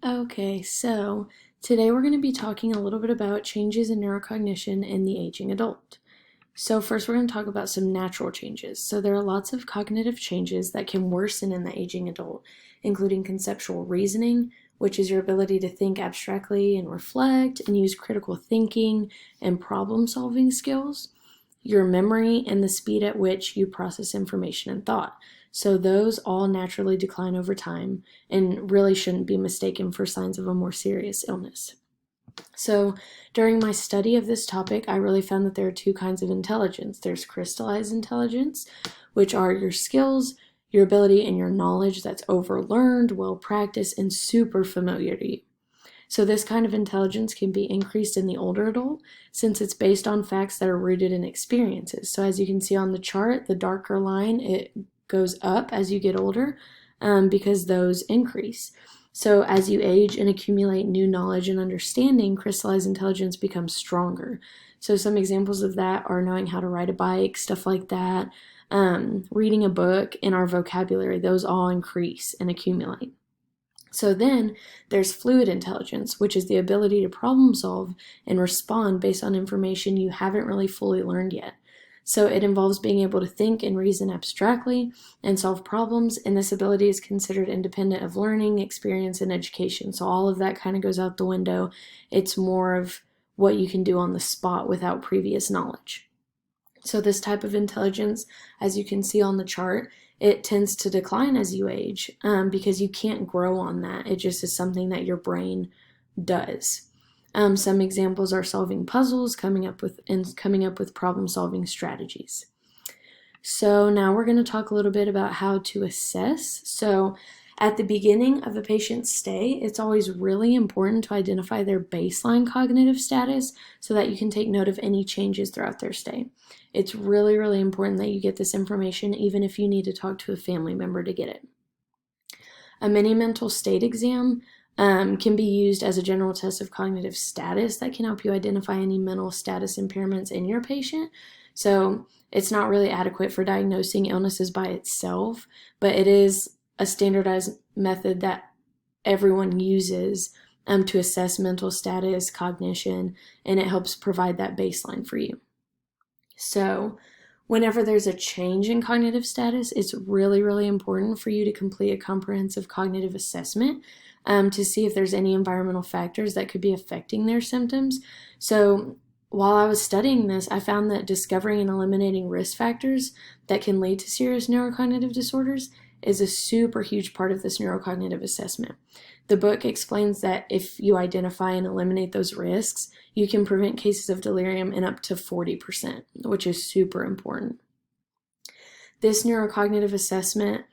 Okay, so today we're going to be talking a little bit about changes in neurocognition in the aging adult. So first we're going to talk about some natural changes. So there are lots of cognitive changes that can worsen in the aging adult, including conceptual reasoning, which is your ability to think abstractly and reflect and use critical thinking and problem-solving skills, your memory, and the speed at which you process information and thought. So those all naturally decline over time and really shouldn't be mistaken for signs of a more serious illness. So during my study of this topic, I really found that there are two kinds of intelligence. There's crystallized intelligence, which are your skills, your ability, and your knowledge that's overlearned, well practiced, and super familiar to you. So this kind of intelligence can be increased in the older adult since it's based on facts that are rooted in experiences. So as you can see on the chart, the darker line, it goes up as you get older because those increase. So as you age and accumulate new knowledge and understanding, crystallized intelligence becomes stronger. So some examples of that are knowing how to ride a bike, stuff like that, reading a book, and our vocabulary. Those all increase and accumulate. So then there's fluid intelligence, which is the ability to problem solve and respond based on information you haven't really fully learned yet. So it involves being able to think and reason abstractly and solve problems, and this ability is considered independent of learning, experience, and education. So all of that kind of goes out the window. It's more of what you can do on the spot without previous knowledge. So this type of intelligence, as you can see on the chart, it tends to decline as you age because you can't grow on that. It just is something that your brain does. Some examples are solving puzzles, coming up with problem-solving strategies. So now we're going to talk a little bit about how to assess. So at the beginning of a patient's stay, it's always really important to identify their baseline cognitive status so that you can take note of any changes throughout their stay. It's really, really important that you get this information even if you need to talk to a family member to get it. A mini mental state exam can be used as a general test of cognitive status that can help you identify any mental status impairments in your patient. So it's not really adequate for diagnosing illnesses by itself, but it is a standardized method that everyone uses to assess mental status, cognition, and it helps provide that baseline for you. So whenever there's a change in cognitive status, it's really, really important for you to complete a comprehensive cognitive assessment to see if there's any environmental factors that could be affecting their symptoms. So while I was studying this, I found that discovering and eliminating risk factors that can lead to serious neurocognitive disorders is a super huge part of this neurocognitive assessment. The book explains that if you identify and eliminate those risks, you can prevent cases of delirium in up to 40%, which is super important. This neurocognitive assessment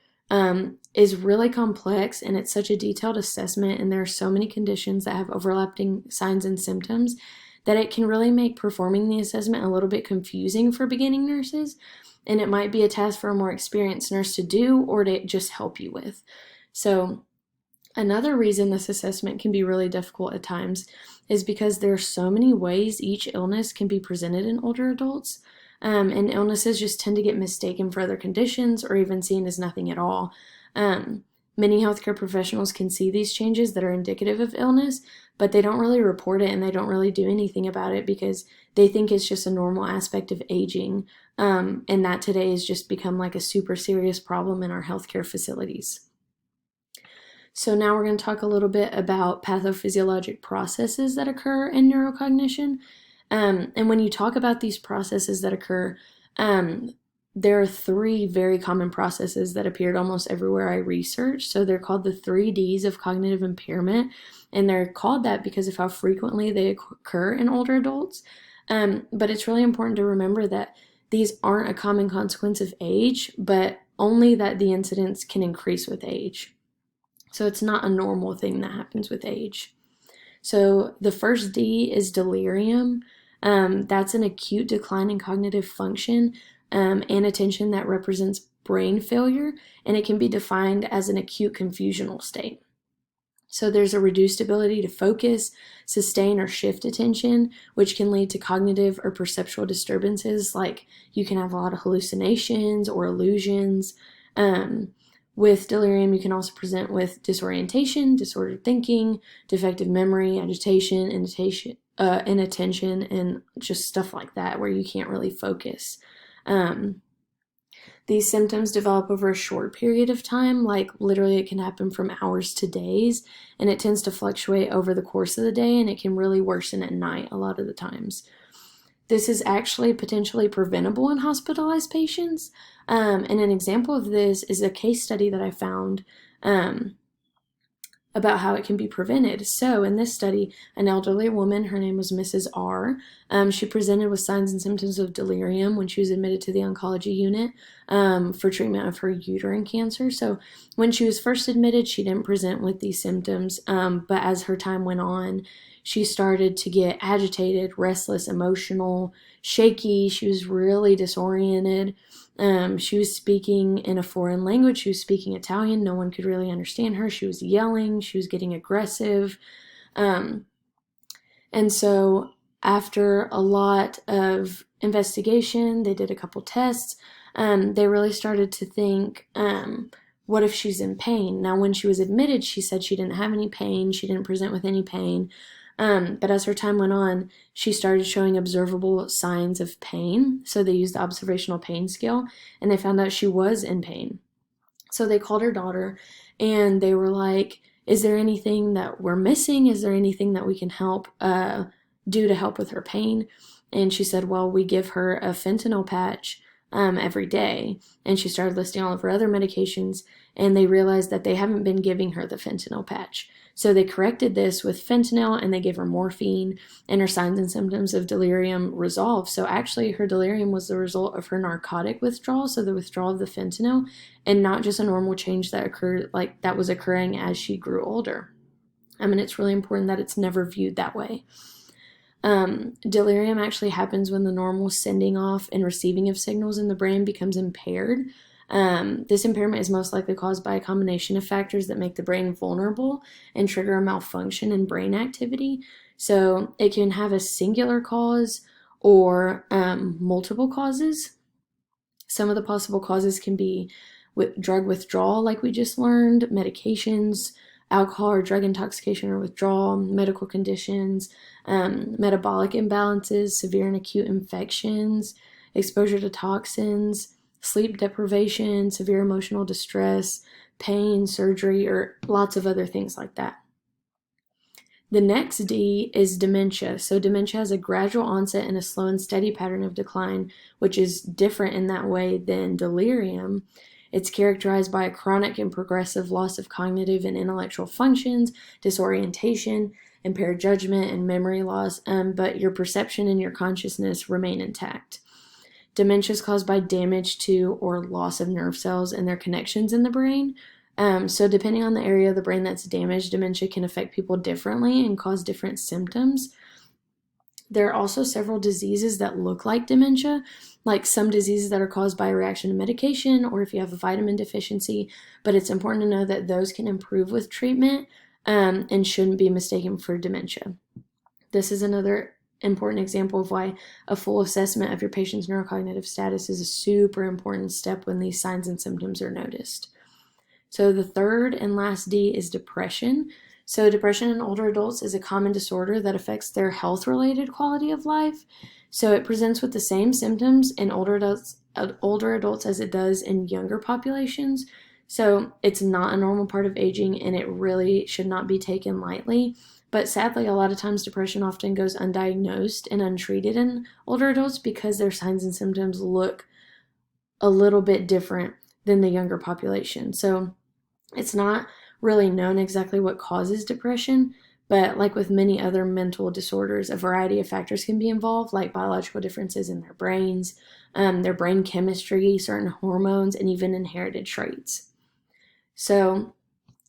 is really complex, and it's such a detailed assessment, and there are so many conditions that have overlapping signs and symptoms that it can really make performing the assessment a little bit confusing for beginning nurses, and it might be a task for a more experienced nurse to do or to just help you with. So another reason this assessment can be really difficult at times is because there are so many ways each illness can be presented in older adults, and illnesses just tend to get mistaken for other conditions or even seen as nothing at all. Many healthcare professionals can see these changes that are indicative of illness, but they don't really report it and they don't really do anything about it because they think it's just a normal aspect of aging, and that today has just become like a super serious problem in our healthcare facilities. So now we're going to talk a little bit about pathophysiologic processes that occur in neurocognition. And when you talk about these processes that occur, there are three very common processes that appeared almost everywhere I researched. So they're called the 3Ds of cognitive impairment, and they're called that because of how frequently they occur in older adults. But it's really important to remember that these aren't a common consequence of age, but only that the incidence can increase with age. So it's not a normal thing that happens with age. So the first D is delirium. That's an acute decline in cognitive function and attention that represents brain failure, and it can be defined as an acute confusional state. So there's a reduced ability to focus, sustain, or shift attention, which can lead to cognitive or perceptual disturbances, like you can have a lot of hallucinations or illusions. With delirium, you can also present with disorientation, disordered thinking, defective memory, agitation, inattention, and just stuff like that where you can't really focus. These symptoms develop over a short period of time, like literally it can happen from hours to days, and it tends to fluctuate over the course of the day, and it can really worsen at night a lot of the times. This is actually potentially preventable in hospitalized patients, and an example of this is a case study that I found about how it can be prevented. So in this study, an elderly woman, her name was Mrs. R. She presented with signs and symptoms of delirium when she was admitted to the oncology unit for treatment of her uterine cancer. So when she was first admitted, she didn't present with these symptoms, but as her time went on, she started to get agitated, restless, emotional, shaky. She was really disoriented. She was speaking in a foreign language. She was speaking Italian. No one could really understand her. She was yelling. She was getting aggressive. And so after a lot of investigation, they did a couple tests. They really started to think, what if she's in pain? Now, when she was admitted, she said she didn't have any pain. She didn't present with any pain. But as her time went on, she started showing observable signs of pain. So they used the observational pain scale, and they found out she was in pain. So they called her daughter, and they were like, is there anything that we're missing? Is there anything that we can help do to help with her pain? And she said, well, we give her a fentanyl patch every day. And she started listing all of her other medications, and they realized that they haven't been giving her the fentanyl patch. So they corrected this with fentanyl, and they gave her morphine, and her signs and symptoms of delirium resolved. So actually her delirium was the result of her narcotic withdrawal, so the withdrawal of the fentanyl, and not just a normal change that occurred, like that was occurring as she grew older. I mean, it's really important that it's never viewed that way. Delirium actually happens when the normal sending off and receiving of signals in the brain becomes impaired. This impairment is most likely caused by a combination of factors that make the brain vulnerable and trigger a malfunction in brain activity. So it can have a singular cause or multiple causes. Some of the possible causes can be with drug withdrawal, like we just learned, medications, alcohol or drug intoxication or withdrawal, medical conditions, metabolic imbalances, severe and acute infections, exposure to toxins, sleep deprivation, severe emotional distress, pain, surgery, or lots of other things like that. The next D is dementia. So dementia has a gradual onset and a slow and steady pattern of decline, which is different in that way than delirium. It's characterized by a chronic and progressive loss of cognitive and intellectual functions, disorientation, impaired judgment, and memory loss, but your perception and your consciousness remain intact. Dementia is caused by damage to or loss of nerve cells and their connections in the brain. So depending on the area of the brain that's damaged, dementia can affect people differently and cause different symptoms. There are also several diseases that look like dementia, like some diseases that are caused by a reaction to medication or if you have a vitamin deficiency, but it's important to know that those can improve with treatment and shouldn't be mistaken for dementia. This is another important example of why a full assessment of your patient's neurocognitive status is a super important step when these signs and symptoms are noticed. So the third and last D is depression. So depression in older adults is a common disorder that affects their health-related quality of life. So it presents with the same symptoms in older adults as it does in younger populations. So it's not a normal part of aging, and it really should not be taken lightly. But sadly, a lot of times depression often goes undiagnosed and untreated in older adults because their signs and symptoms look a little bit different than the younger population. So it's not really known exactly what causes depression, but like with many other mental disorders, a variety of factors can be involved, like biological differences in their brains, their brain chemistry, certain hormones, and even inherited traits. So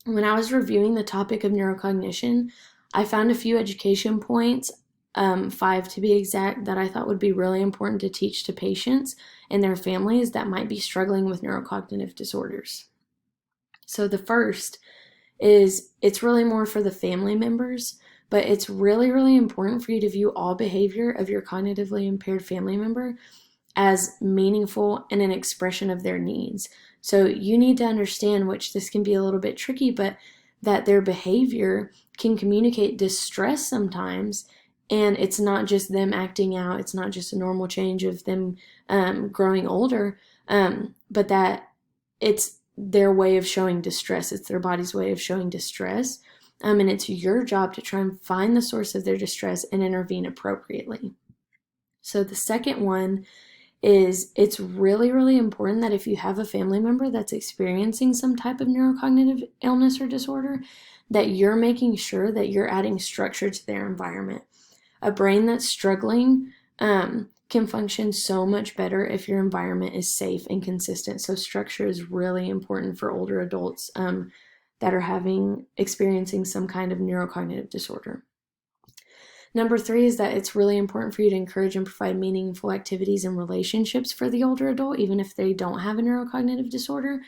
when I was reviewing the topic of neurocognition, I found a few education points, 5 to be exact, that I thought would be really important to teach to patients and their families that might be struggling with neurocognitive disorders. So the first is it's really more for the family members, but it's really, really important for you to view all behavior of your cognitively impaired family member as meaningful and an expression of their needs. So you need to understand, which this can be a little bit tricky, but that their behavior can communicate distress sometimes. And it's not just them acting out, it's not just a normal change of them growing older, but that it's their way of showing distress. It's their body's way of showing distress. And it's your job to try and find the source of their distress and intervene appropriately. So the second one is it's really, really important that if you have a family member that's experiencing some type of neurocognitive illness or disorder, that you're making sure that you're adding structure to their environment. A brain that's struggling can function so much better if your environment is safe and consistent. So structure is really important for older adults that are experiencing some kind of neurocognitive disorder. Number 3 is that it's really important for you to encourage and provide meaningful activities and relationships for the older adult, even if they don't have a neurocognitive disorder,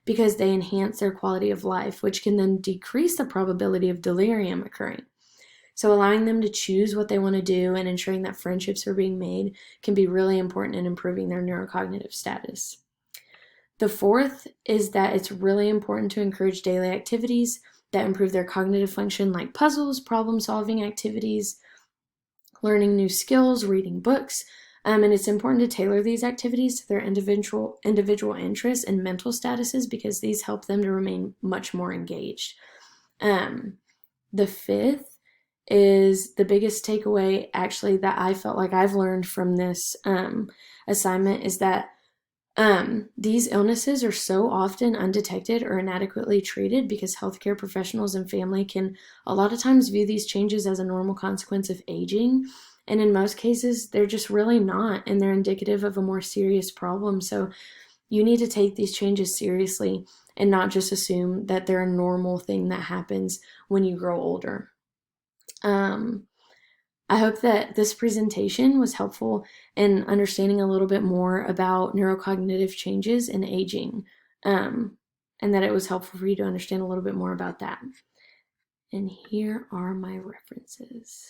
because they enhance their quality of life, which can then decrease the probability of delirium occurring. So allowing them to choose what they want to do and ensuring that friendships are being made can be really important in improving their neurocognitive status. The fourth is that it's really important to encourage daily activities that improve their cognitive function, like puzzles, problem-solving activities, learning new skills, reading books, and it's important to tailor these activities to their individual interests and mental statuses because these help them to remain much more engaged. The fifth is the biggest takeaway actually that I felt like I've learned from this assignment is that these illnesses are so often undetected or inadequately treated because healthcare professionals and family can a lot of times view these changes as a normal consequence of aging. And in most cases, they're just really not, and they're indicative of a more serious problem. So you need to take these changes seriously and not just assume that they're a normal thing that happens when you grow older. I hope that this presentation was helpful in understanding a little bit more about neurocognitive changes in aging, and that it was helpful for you to understand a little bit more about that. And here are my references.